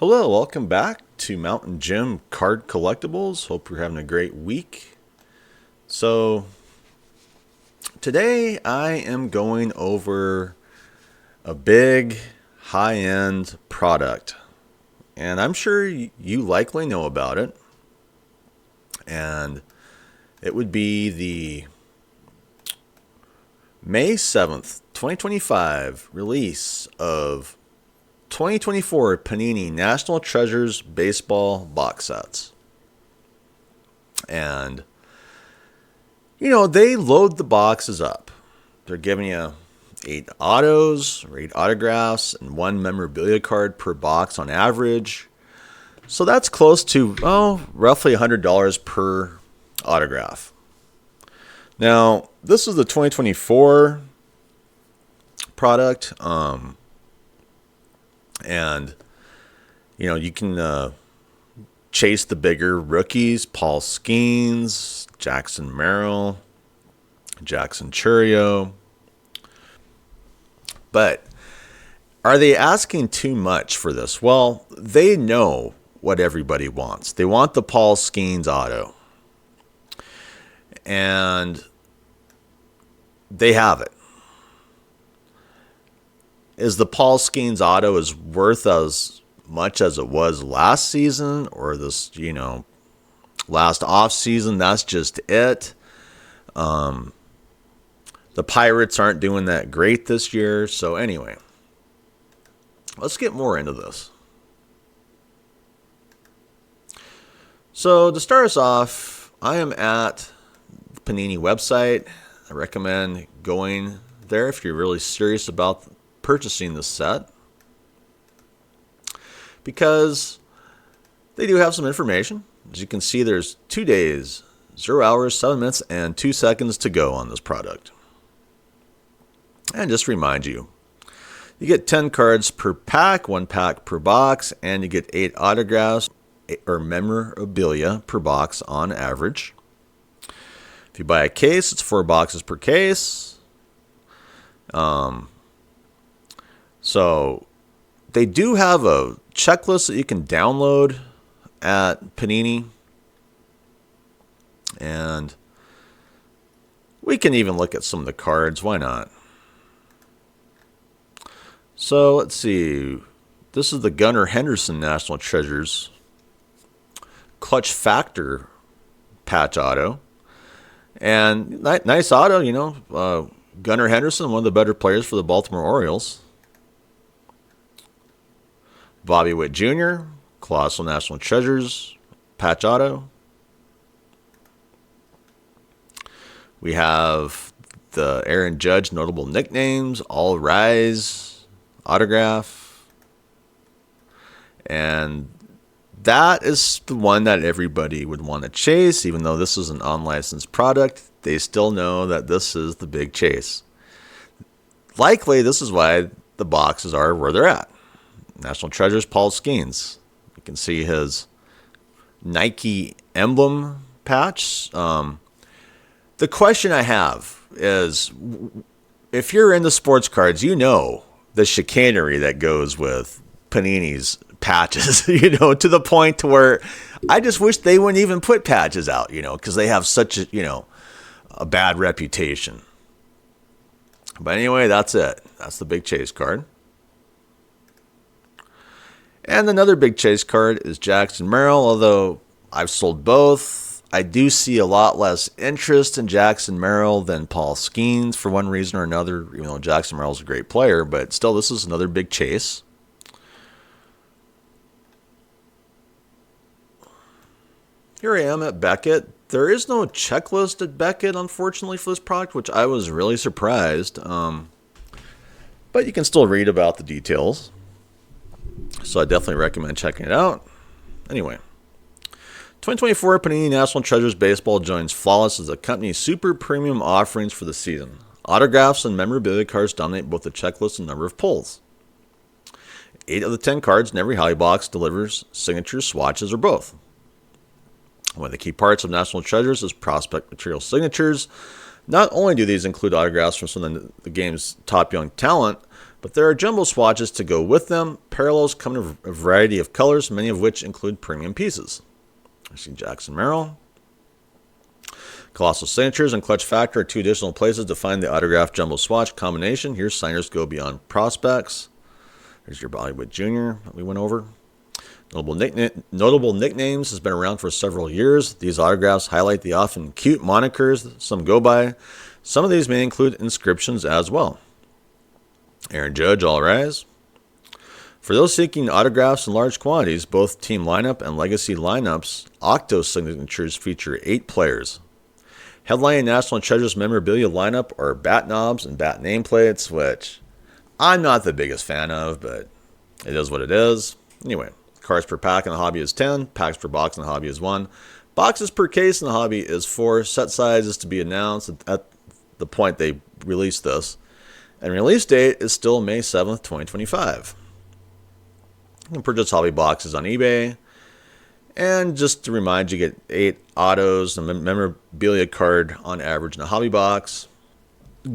Hello, welcome back to Mountain Gym Card Collectibles. Hope you're having a great week. So, today I am going over a big high-end product. And I'm sure you likely know about it. And it would be the May 7th, 2025 release of 2024 Panini National Treasures Baseball box sets. And, they load the boxes up. They're giving you 8 autos, or 8 autographs, and 1 memorabilia card per box on average. So that's close to, roughly $100 per autograph. Now, this is the 2024 product. And, you can chase the bigger rookies, Paul Skenes, Jackson Merrill, Jackson Churio. But are they asking too much for this? Well, they know what everybody wants. They want the Paul Skenes auto. And they have it. Is the Paul Skenes auto is worth as much as it was last season or this, last off season? That's just it. The Pirates aren't doing that great this year. So anyway, let's get more into this. So to start us off, I am at the Panini website. I recommend going there if you're really serious about purchasing this set, because they do have some information. As you can see, there's 2 days, 0 hours, 7 minutes, and 2 seconds to go on this product. And just to remind you, you get 10 cards per pack, 1 pack per box, and you get 8 autographs or memorabilia per box on average. If you buy a case, it's 4 boxes per case. So they do have a checklist that you can download at Panini. And we can even look at some of the cards. Why not? So let's see. This is the Gunnar Henderson National Treasures Clutch Factor patch auto. And nice auto, Gunnar Henderson, one of the better players for the Baltimore Orioles. Bobby Witt Jr., Colossal National Treasures, patch auto. We have the Aaron Judge Notable Nicknames, All Rise autograph. And that is the one that everybody would want to chase. Even though this is an unlicensed product, they still know that this is the big chase. Likely, this is why the boxes are where they're at. National Treasures, Paul Skenes. You can see his Nike emblem patch. The question I have is, if you're into sports cards, you know the chicanery that goes with Panini's patches, to the point to where I just wish they wouldn't even put patches out, because they have such a bad reputation. But anyway, that's it. That's the big chase card. And another big chase card is Jackson Merrill. Although I've sold both, I do see a lot less interest in Jackson Merrill than Paul Skenes for one reason or another. Jackson Merrill's a great player, but still, this is another big chase. Here I am at Beckett. There is no checklist at Beckett, unfortunately, for this product, which I was really surprised. But you can still read about the details. So I definitely recommend checking it out. Anyway, 2024 Panini National Treasures Baseball joins Flawless as the company's super premium offerings for the season. Autographs and memorabilia cards dominate both the checklist and number of pulls. 8 of the 10 cards in every Holly box delivers signatures, swatches, or both. One of the key parts of National Treasures is prospect material signatures. Not only do these include autographs from some of the game's top young talent, But there are jumbo swatches to go with them. Parallels come in a variety of colors, many of which include premium pieces. I see Jackson Merrill. Colossal Signatures and Clutch Factor are 2 additional places to find the autographed jumbo swatch combination. Here's Signers Go Beyond Prospects. There's your Bollywood Jr. that we went over. Notable nicknames has been around for several years. These autographs highlight the often cute monikers some go by. Some of these may include inscriptions as well. Aaron Judge, all rise. For those seeking autographs in large quantities, both team lineup and legacy lineups, Octo signatures feature 8 players. Headlining National Treasures memorabilia lineup are bat knobs and bat nameplates, which I'm not the biggest fan of, but it is what it is. Anyway, cards per pack in the hobby is 10, packs per box in the hobby is 1, boxes per case in the hobby is 4, set size is to be announced at the point they release this, and release date is still May 7th, 2025. You can purchase hobby boxes on eBay. And just to remind you, get 8 autos and memorabilia card on average in a hobby box.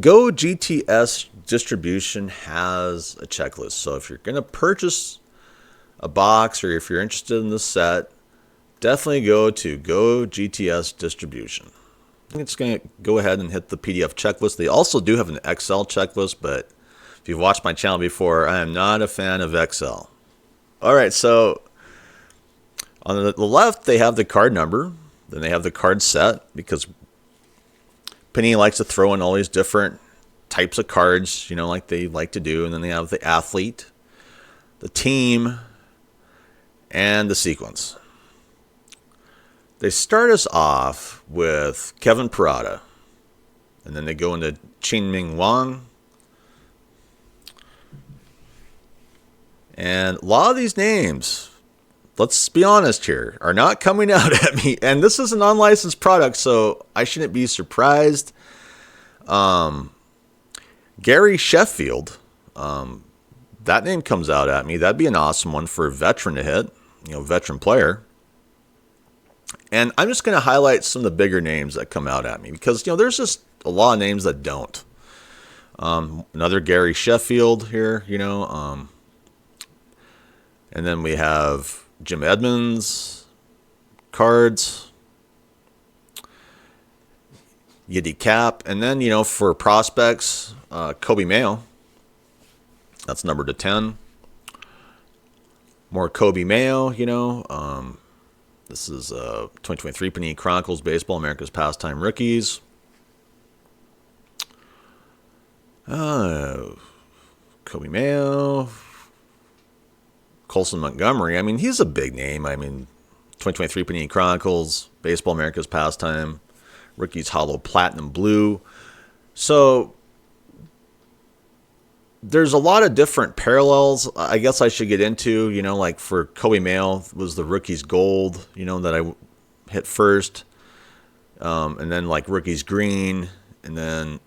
Go GTS distribution has a checklist. So if you're going to purchase a box or if you're interested in this set, definitely go to Go GTS distribution. I'm just going to go ahead and hit the PDF checklist. They also do have an Excel checklist, but if you've watched my channel before, I am not a fan of Excel. All right, so on the left, they have the card number. Then they have the card set, because Panini likes to throw in all these different types of cards, like they like to do. And then they have the athlete, the team, and the sequence. They start us off with Kevin Parada. And then they go into Chien-Ming Wang. And a lot of these names, let's be honest here, are not coming out at me. And this is an unlicensed product, so I shouldn't be surprised. Gary Sheffield, that name comes out at me. That'd be an awesome one for a veteran to hit, veteran player. And I'm just going to highlight some of the bigger names that come out at me, because, there's just a lot of names that don't. Another Gary Sheffield here, and then we have Jim Edmonds cards, Yiddy Cap, and then, for prospects, Kobe Mayo. That's numbered to 10. More Kobe Mayo, this is 2023 Panini Chronicles Baseball, America's Pastime Rookies. Kobe Mayo. Colson Montgomery. He's a big name. 2023 Panini Chronicles, Baseball, America's Pastime, Rookies Hollow Platinum Blue. So there's a lot of different parallels I guess I should get into. Like for Kobe Mayo was the Rookies Gold, that I hit first. And then like Rookies Green, and then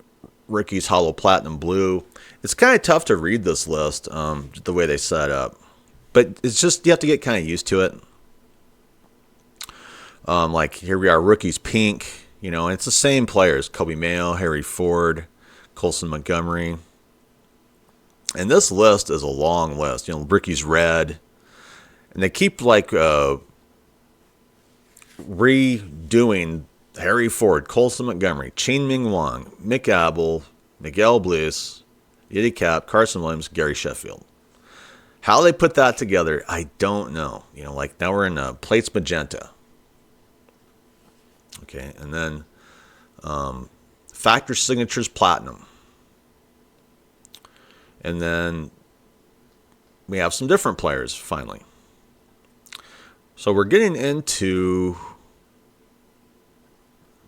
Rookies Hollow Platinum Blue. It's kind of tough to read this list, the way they set up. But it's just, you have to get kind of used to it. Like here we are, Rookies Pink, and it's the same players. Kobe Mayo, Harry Ford, Colson Montgomery. And this list is a long list. Rookies Red. And they keep redoing Harry Ford, Colson Montgomery, Chien-Ming Wang, Mick Abel, Miguel Bliss, Yiddy Cap, Carson Williams, Gary Sheffield. How they put that together, I don't know. Now we're in Plates Magenta. Okay, and then Factor Signatures Platinum. And then we have some different players, finally. So we're getting into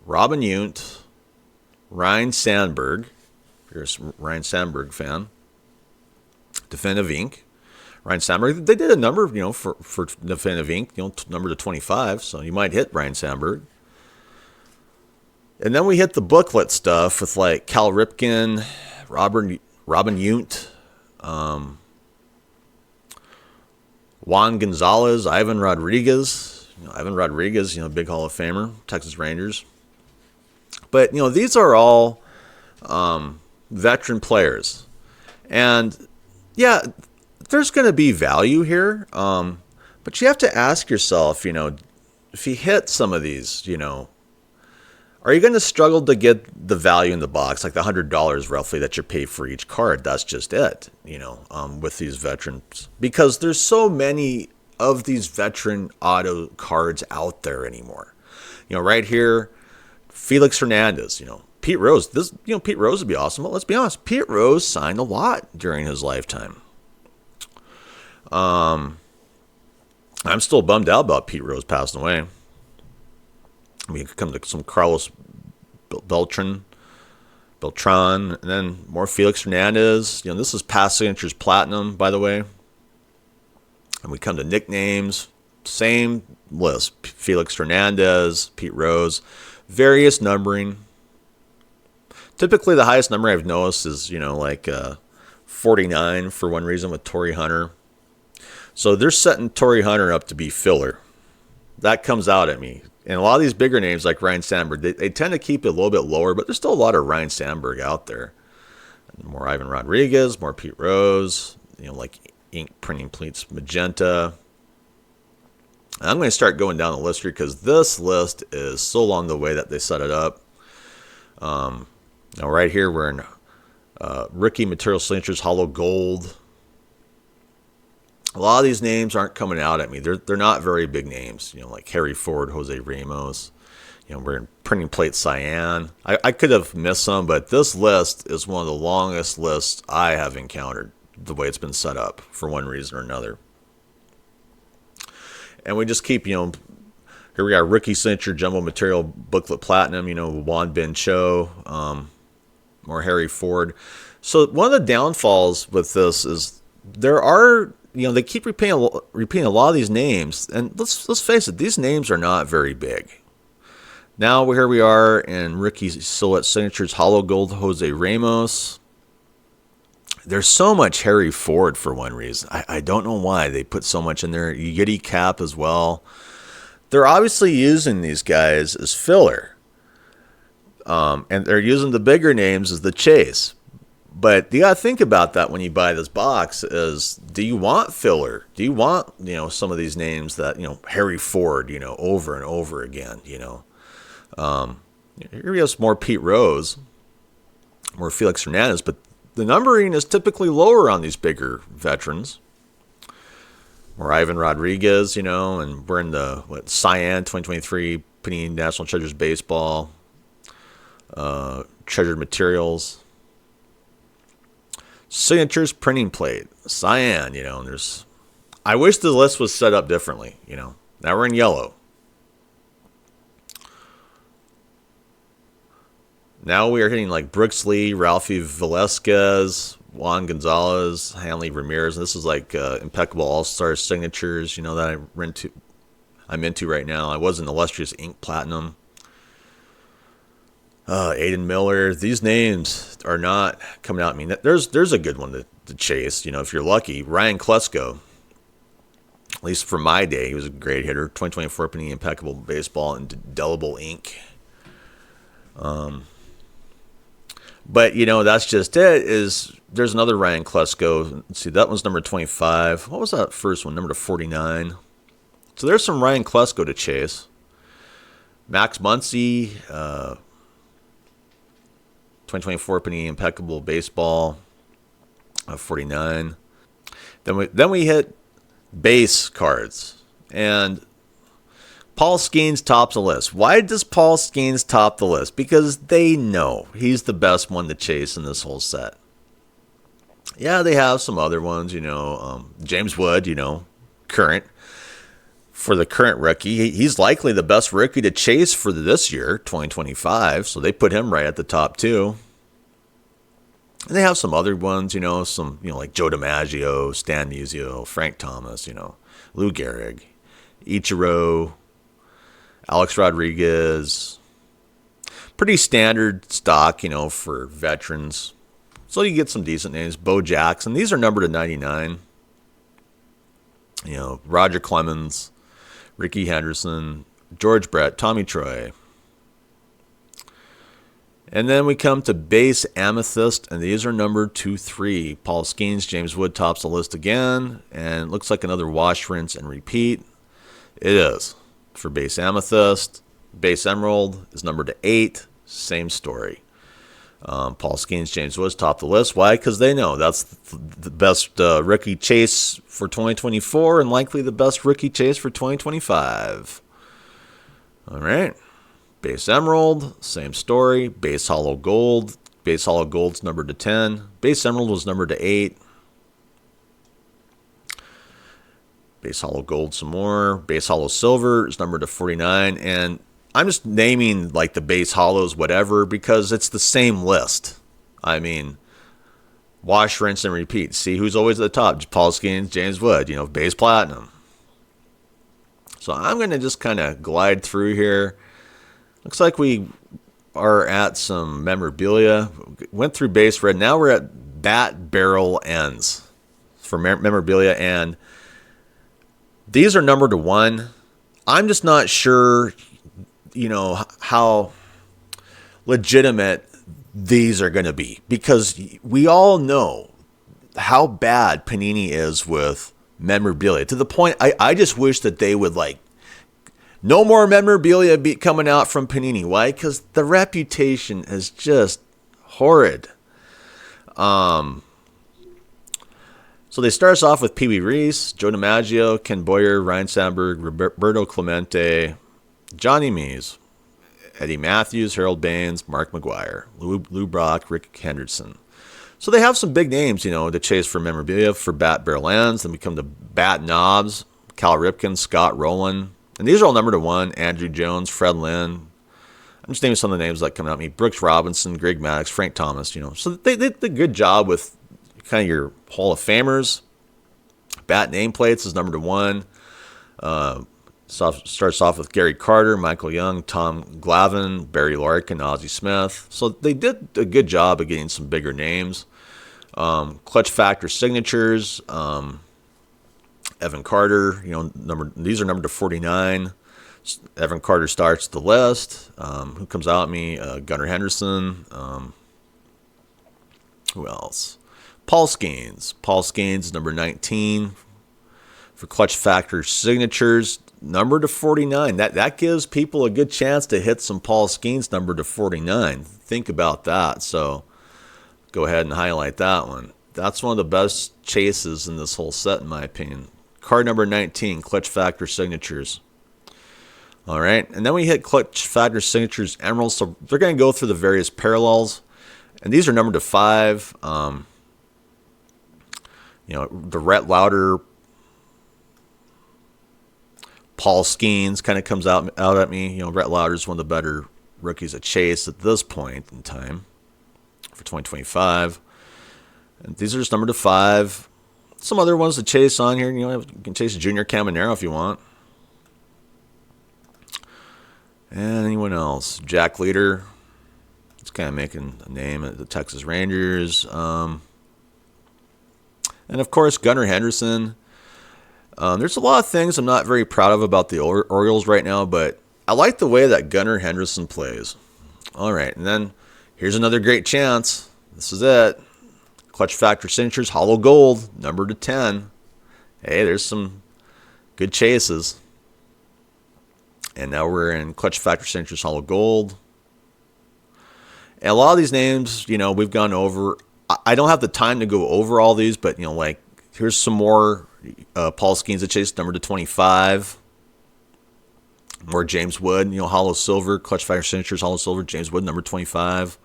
Robin Yount, Ryan Sandberg. If you're a Ryan Sandberg fan. Definitive Ink. Ryan Sandberg, they did a number, for Definitive Ink, number to 25, so you might hit Ryan Sandberg. And then we hit the booklet stuff with like Cal Ripken, Robin Yount, Juan Gonzalez, Ivan Rodriguez. Big Hall of Famer, Texas Rangers. But, these are all veteran players. And Yeah, there's going to be value here, but you have to ask yourself, if you hit some of these, are you going to struggle to get the value in the box, like the $100 roughly that you pay for each card? That's just it, with these veterans, because there's so many of these veteran auto cards out there anymore. Right here, Felix Hernandez, Pete Rose. Pete Rose would be awesome. But let's be honest, Pete Rose signed a lot during his lifetime. I'm still bummed out about Pete Rose passing away. We could come to some Carlos Beltran, and then more Felix Hernandez. This is past signatures platinum, by the way. And we come to nicknames, same list: Felix Hernandez, Pete Rose, various numbering. Typically, the highest number I've noticed is 49 for one reason with Torrey Hunter. So they're setting Torrey Hunter up to be filler. That comes out at me. And a lot of these bigger names like Ryan Sandberg, they tend to keep it a little bit lower, but there's still a lot of Ryan Sandberg out there. More Ivan Rodriguez, more Pete Rose, like ink printing pleats magenta. And I'm going to start going down the list here because this list is so long the way that they set it up. Now right here we're in rookie material signatures, hollow gold. A lot of these names aren't coming out at me. They're not very big names, like Harry Ford, Jose Ramos. We're in printing plate cyan. I could have missed some, but this list is one of the longest lists I have encountered, the way it's been set up for one reason or another. And we just keep, here we got rookie signature jumbo material booklet platinum, Juan Ben Cho, more Harry Ford. So one of the downfalls with this is there are, they keep repeating a lot of these names, and let's face it, these names are not very big. Now here we are in rookie silhouette signatures, hollow gold Jose Ramos. There's so much Harry Ford for one reason. I don't know why they put so much in there. Yeti Cap as well. They're obviously using these guys as filler, and they're using the bigger names as the chase. But you got to think about that when you buy this box is, do you want filler? Do you want, some of these names that, Harry Ford, over and over again, Here we have some more Pete Rose, more Felix Hernandez, but the numbering is typically lower on these bigger veterans. More Ivan Rodriguez, and we're in the, Cyan 2023 Panini National Treasures Baseball, Treasured Materials. Signatures printing plate, cyan, there's, I wish the list was set up differently, now we're in yellow. Now we are hitting like Brooks Lee, Ralphie Velasquez, Juan Gonzalez, Hanley Ramirez. This is like impeccable all-star signatures, that I'm into right now. I was an illustrious ink platinum. Aiden Miller. These names are not coming out. I mean, there's a good one to chase. If you're lucky. Ryan Klesko. At least for my day, he was a great hitter. 2024 Panini Impeccable Baseball and indelible ink. But that's just it. There's another Ryan Klesko. Let's see, that one's number 25. What was that first one? Number 49. So there's some Ryan Klesko to chase. Max Muncy. 2024 Panini Impeccable Baseball, 49. Then we hit base cards, and Paul Skenes tops the list. Why does Paul Skenes top the list? Because they know he's the best one to chase in this whole set. Yeah, they have some other ones, James Wood, current. For the current rookie, he's likely the best rookie to chase for this year, 2025. So they put him right at the top too. And they have some other ones, like Joe DiMaggio, Stan Musial, Frank Thomas, Lou Gehrig, Ichiro, Alex Rodriguez. Pretty standard stock, for veterans. So you get some decent names. Bo Jackson. These are numbered to 99. Roger Clemens, Ricky Henderson, George Brett, Tommy Troy. And then we come to base amethyst, and these are numbered 2-3. Paul Skenes, James Wood tops the list again, and it looks like another wash, rinse, and repeat. It is for base amethyst. Base emerald is numbered to 8. Same story. Paul Skenes, James Woods top the list. Why? Because they know that's the best rookie chase for 2024 and likely the best rookie chase for 2025. All right. Base emerald, same story. Base hollow gold. Base hollow gold's numbered to 10. Base emerald was numbered to 8. Base hollow gold some more. Base hollow silver is numbered to 49. And I'm just naming like the base hollows, whatever, because it's the same list. I mean, wash, rinse, and repeat. See who's always at the top. Paul Skenes, James Wood, base platinum. So I'm going to just kind of glide through here. Looks like we are at some memorabilia. Went through base red. Now we're at bat barrel ends for memorabilia. And these are numbered to 1. I'm just not sure, how legitimate these are going to be. Because we all know how bad Panini is with memorabilia. To the point, I just wish that they would no more memorabilia be coming out from Panini. Why? Because the reputation is just horrid. So they start us off with Pee Wee Reese, Joe DiMaggio, Ken Boyer, Ryan Sandberg, Roberto Clemente, Johnny Mees, Eddie Matthews, Harold Baines, Mark McGuire, Lou Brock, Rick Henderson. So they have some big names, to chase for memorabilia for bat barrel ends. Then we come to bat knobs, Cal Ripken, Scott Rowland. And these are all numbered to 1. Andrew Jones, Fred Lynn. I'm just naming some of the names that come out at me. Brooks Robinson, Greg Maddux, Frank Thomas, So they did a good job with kind of your Hall of Famers. Bat nameplates is numbered to 1. Starts off with Gary Carter, Michael Young, Tom Glavine, Barry Larkin, Ozzie Smith. So they did a good job of getting some bigger names. Clutch Factor signatures. Evan Carter, these are numbered to 49. Evan Carter starts the list. Who comes out at me? Gunnar Henderson. Who else? Paul Skenes. Paul Skenes, number 19 for Clutch Factor signatures, numbered to 49. That gives people a good chance to hit some Paul Skenes numbered to 49. Think about that. So go ahead and highlight that one. That's one of the best chases in this whole set, in my opinion. Card number 19, Clutch Factor signatures. All right, and then we hit Clutch Factor signatures emeralds. So they're going to go through the various parallels, and these are numbered to 5. The Rhett Lauder, Paul Skenes kind of comes out at me. Rhett Lauder is one of the better rookies at chase at this point in time for 2025. And these are just numbered to 5. Some other ones to chase on here. You can chase Junior Caminero if you want. And anyone else? Jack Leader. It's kind of making a name at the Texas Rangers. And of course, Gunnar Henderson. There's a lot of things I'm not very proud of about the Orioles right now, but I like the way that Gunnar Henderson plays. All right, and then here's another great chance. This is it. Clutch Factor signatures, hollow gold, numbered to 10. Hey, there's some good chases. And now we're in Clutch Factor signatures, hollow gold. And a lot of these names, we've gone over. I don't have the time to go over all these, but, here's some more Paul Skenes at chase, numbered to 25. More James Wood, hollow silver, Clutch Factor signatures, hollow silver, James Wood, number 25.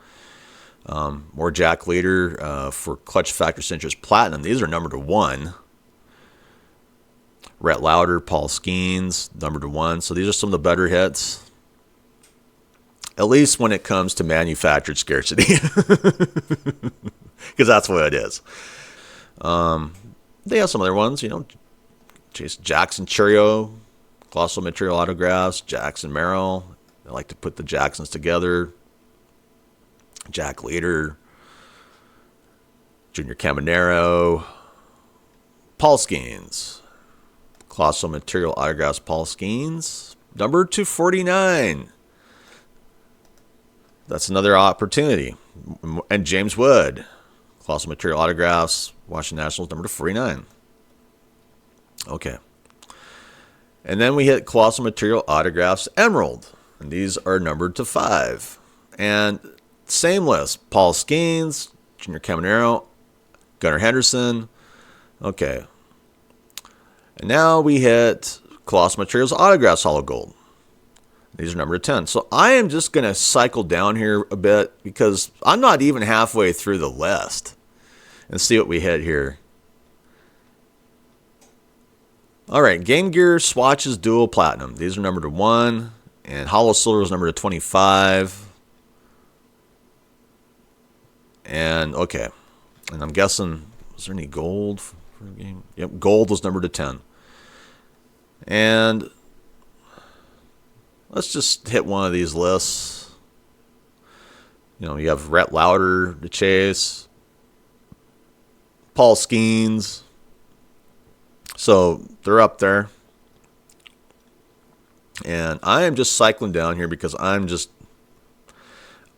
More Jack Leader for Clutch Factor signatures platinum. These are numbered to 1. Rhett Lauder, Paul Skenes, numbered to 1. So these are some of the better hits. At least when it comes to manufactured scarcity. Because that's what it is. They have some other ones, Chase Jackson Churio, Colossal Material Autographs, Jackson Merrill. I like to put the Jacksons together. Jack Leader, Junior Caminero, Paul Skenes, Colossal Material Autographs, Paul Skenes, number 249. That's another opportunity. And James Wood, Colossal Material Autographs, Washington Nationals, number 49. Okay. And then we hit Colossal Material Autographs Emerald. And these are numbered to 5. And same list. Paul Skenes, Junior Caminero, Gunnar Henderson. Okay. And now we hit Colossal Materials Autographs Hollow Gold. These are numbered to 10. So I am just going to cycle down here a bit because I'm not even halfway through the list. And see what we hit here. All right, Game Gear Swatches Dual Platinum. These are numbered to 1. And Hollow Silver is numbered to 25. And, okay. And I'm guessing, is there any gold for a game? Yep, gold was numbered to 10. And let's just hit one of these lists. You know, you have Rhett Lauder to chase. Paul Skenes. So they're up there. And I am just cycling down here because I'm just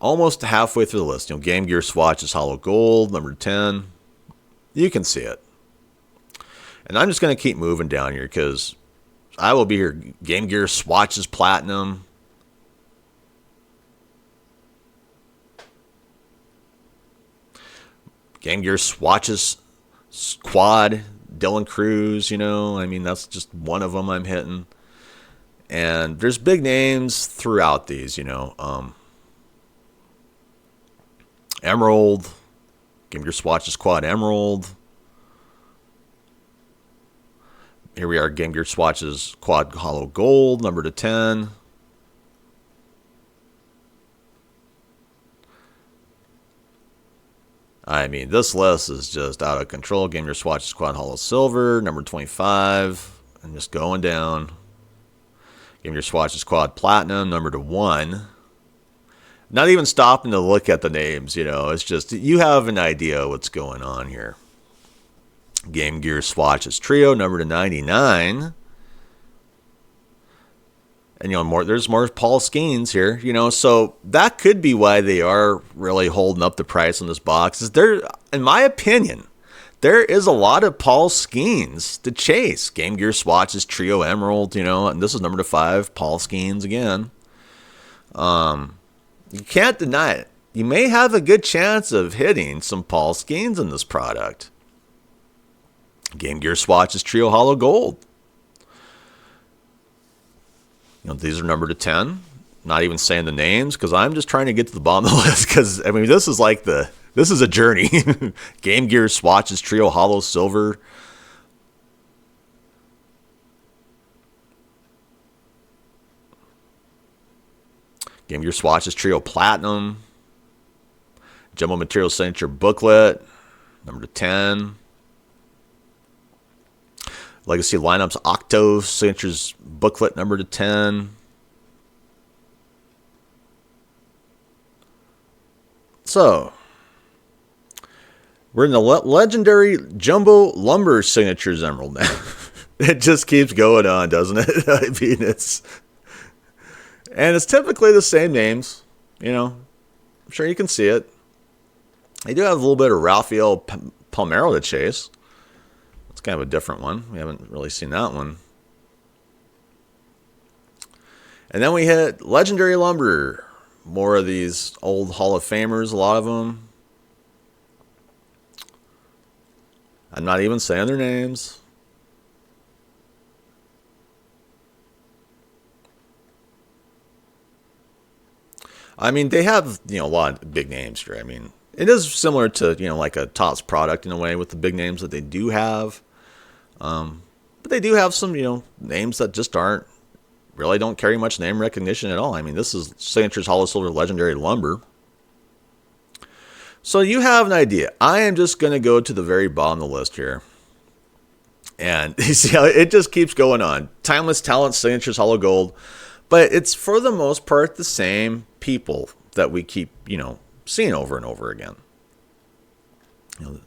almost halfway through the list. You know, Game Gear Swatches Hollow Gold, number 10. You can see it. And I'm just going to keep moving down here because I will be here. Game Gear Swatches Platinum. Game Gear Swatches Quad. Dylan Cruz, you know. I mean, that's just one of them I'm hitting. And there's big names throughout these, you know. Emerald. Game Gear Swatches Quad Emerald. Here we are, Game Gear Swatches Quad Hollow Gold, number to 10. I mean, this list is just out of control. Game Gear Swatches Quad Hollow Silver, number 25. And just going down. Game Gear Swatches Quad Platinum, number to 1. Not even stopping to look at the names, you know. It's just, you have an idea what's going on here. Game Gear Swatches Trio, number to 99. And, you know, there's more Paul Skenes here, you know. So that could be why they are really holding up the price on this box. Is there, in my opinion, there is a lot of Paul Skenes to chase. Game Gear Swatches Trio Emerald, you know. And this is number to 5, Paul Skenes again. You can't deny it. You may have a good chance of hitting some Paul Skenes in this product. Game Gear Swatches Trio Hollow Gold. You know, these are numbered to 10. Not even saying the names because I'm just trying to get to the bottom of the list because, I mean, this is a journey. Game Gear Swatches Trio Hollow Silver. Game Gear Swatches Trio Platinum. Jumbo Material Signature Booklet, number 10. Legacy Lineups Octo Signatures Booklet, number 10. So, we're in the legendary Jumbo Lumber Signatures Emerald now. It just keeps going on, doesn't it? I mean, it's typically the same names, you know. I'm sure you can see it. They do have a little bit of Rafael Palmeiro to chase. It's kind of a different one. We haven't really seen that one. And then we hit Legendary Lumber. More of these old Hall of Famers, a lot of them. I'm not even saying their names. I mean, they have, you know, a lot of big names here. I mean, it is similar to, you know, like a Topps product in a way with the big names that they do have. But they do have some, you know, names that just really don't carry much name recognition at all. I mean, this is Signatures Hollow Silver Legendary Lumber. So you have an idea. I am just going to go to the very bottom of the list here. And you see how it just keeps going on. Timeless Talent Signatures Hollow Gold. But it's for the most part the same people that we keep, you know, seeing over and over again. You know,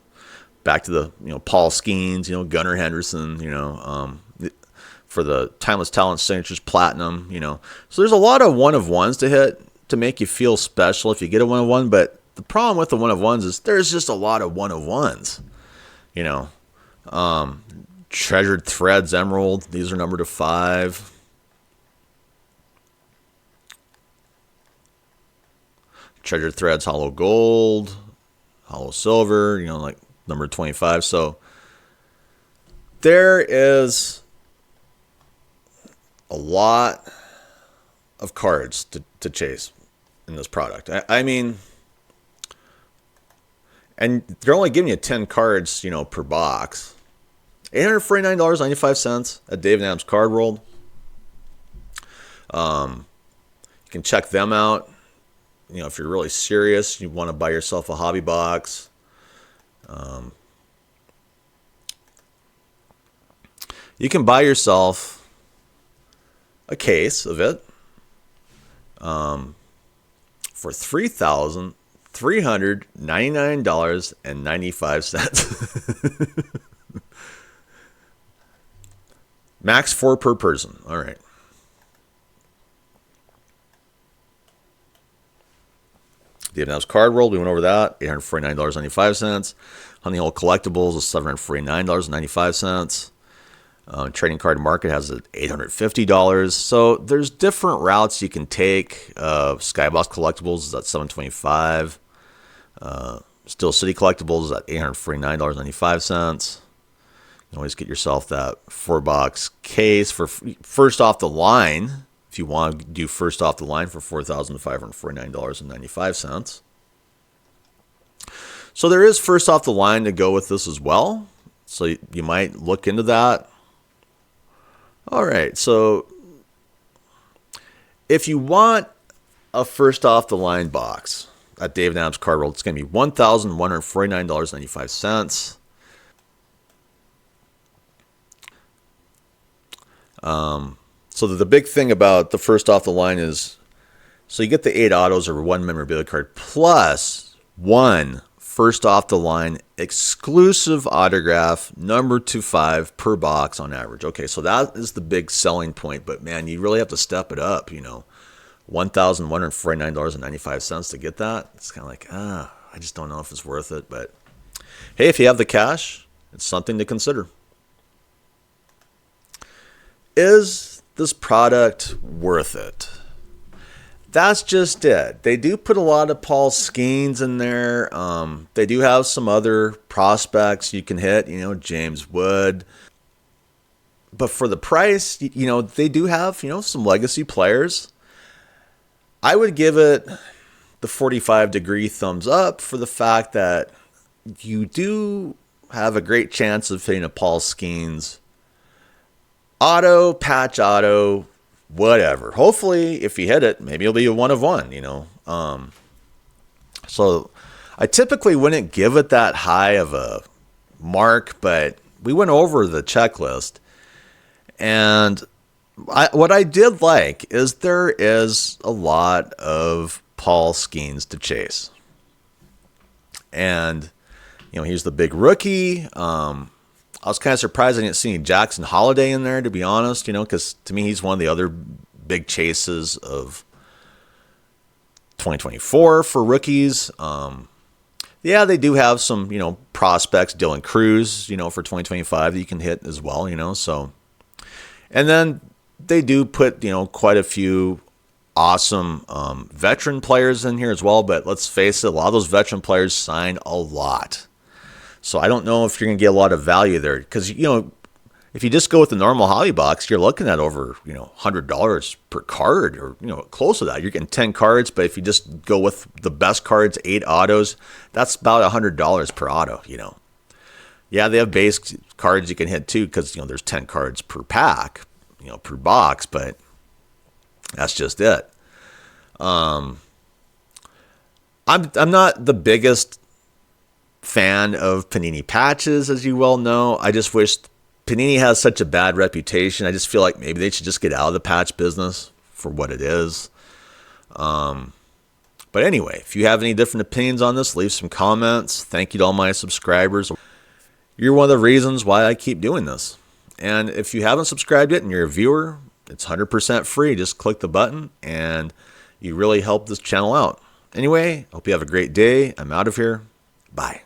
back to the, you know, Paul Skenes, you know, Gunnar Henderson, you know, for the Timeless Talent Signatures Platinum, you know. So there's a lot of one-of-ones to hit. to make you feel special if you get a 1/1, but the problem with the 1/1s is there's just a lot of 1/1s. You know, Treasured Threads Emerald, these are numbered to 5. Treasured Threads Hollow Gold, Hollow Silver, like number 25. So there is a lot of cards to chase in this product. I mean, and they're only giving you 10 cards, per box. $849.95 at Dave & Adam's Card World. You can check them out. If you're really serious, you want to buy yourself a hobby box. You can buy yourself a case of it for $3,399.95. Max 4 per person. All right. Dave & Adam's Card World, we went over that. $849.95. Honey Hole Collectibles is $749.95. Trading Card Market has it $850. So there's different routes you can take. Skybox Collectibles is at $725. Steel City Collectibles is at $849.95. You can always get yourself that 4-box case for first off the line. If you want to do first off the line for $4,549.95. So there is first off the line to go with this as well. So you might look into that. All right. So if you want a first off the line box at Dave & Adam's Card World, it's going to be $1,149.95. So the big thing about the first off the line is, so you get the 8 autos or 1 memorabilia card plus 1 first off the line exclusive autograph, number 25 per box on average. Okay, so that is the big selling point, but man, you really have to step it up, $1,149.95 to get that. It's kind of like, I just don't know if it's worth it, but hey, if you have the cash, it's something to consider. Is this product worth it? That's just it. They do put a lot of Paul Skenes in there. They do have some other prospects you can hit, James Wood. But for the price, they do have, some legacy players. I would give it the 45-degree thumbs up for the fact that you do have a great chance of hitting a Paul Skenes auto, patch auto, whatever. Hopefully, if you hit it, maybe it'll be a 1/1, So I typically wouldn't give it that high of a mark, but we went over the checklist. And what I did like is there is a lot of Paul Skenes to chase. And, he's the big rookie. I was kind of surprised I didn't see any Jackson Holiday in there, to be honest, because to me, he's one of the other big chases of 2024 for rookies. Yeah, they do have some, prospects, Dylan Cruz, for 2025 that you can hit as well, so. And then they do put, quite a few awesome veteran players in here as well, but let's face it, a lot of those veteran players sign a lot. So I don't know if you're going to get a lot of value there because, if you just go with the normal hobby box, you're looking at over, $100 per card or, close to that. You're getting 10 cards, but if you just go with the best cards, 8 autos, that's about $100 per auto, Yeah, they have base cards you can hit too because, there's 10 cards per pack, per box, but that's just it. I'm not the biggest fan of Panini patches, as you well know. I just wish Panini has such a bad reputation. I just feel like maybe they should just get out of the patch business for what it is. But anyway, if you have any different opinions on this, leave some comments. Thank you to all my subscribers. You're one of the reasons why I keep doing this. And if you haven't subscribed yet and you're a viewer, it's 100% free. Just click the button and You really help this channel out. Anyway, hope you have a great day. I'm out of here. Bye.